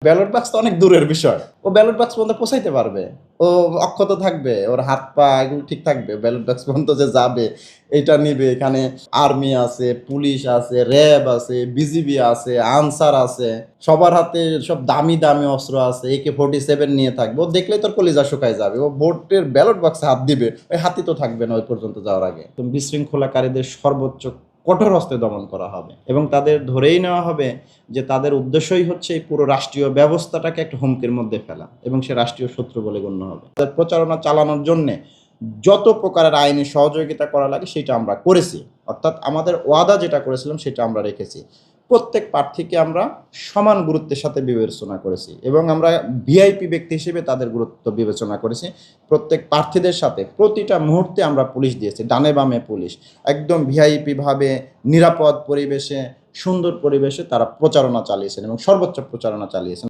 Ballot বাক্স তো অনেক দূরের বিষয়। ও ব্যালট বাক্স পর্যন্ত পৌঁছাইতে পারবে। ও অক্ষত থাকবে, ওর হাত পা এগুলো ঠিক থাকবে। ব্যালট বাক্স পর্যন্ত যে যাবে, এটা নিবে। এখানে আর্মি আছে, পুলিশ আছে, র‍্যাব আছে, বিজিবি আছে, আনসার আছে। সবার হাতে সব দামি, দামি অস্ত্র আছে। AK-47 নিয়ে থাকবে। ও দেখলেই তোর কলিজা শুকায় যাবে। ও ভোটের ব্যালট বাক্সে হাত দিবে। ওই হাতই তো থাকবে না ওই পর্যন্ত যাওয়ার আগে। তো বিশৃঙ্খলাকারীদের সর্বোচ্চ কঠোর হস্তে দমন করা হবে এবং তাদের ধরেই নেওয়া হবে যে তাদের উদ্দেশ্যই হচ্ছে এই পুরো রাষ্ট্রীয় ব্যবস্থাটাকে একটা হুমকির মধ্যে ফেলা এবং সে রাষ্ট্রীয় শত্রু বলে গণ্য হবে। তাদের প্রচারণা চালানোর জন্যে যত প্রকারের আইনি সহযোগিতা করা লাগে সেটা আমরা করেছি। অর্থাৎ আমাদের ওয়াদা যেটা করেছিলাম সেটা আমরা রেখেছি। প্রত্যেক প্রার্থীকে আমরা সমান গুরুত্বের সাথে বিবেচনা করেছি এবং আমরা ভিআইপি ব্যক্তি হিসেবে তাদের গুরুত্ব বিবেচনা করেছি। প্রত্যেক প্রার্থীদের সাথে প্রতিটা মুহূর্তে আমরা পুলিশ দিয়েছি, ডানে বামে পুলিশ। একদম ভিআইপি ভাবে নিরাপদ পরিবেশে, সুন্দর পরিবেশে তারা প্রচারণা চালিয়েছেন এবং সর্বোচ্চ প্রচারণা চালিয়েছেন।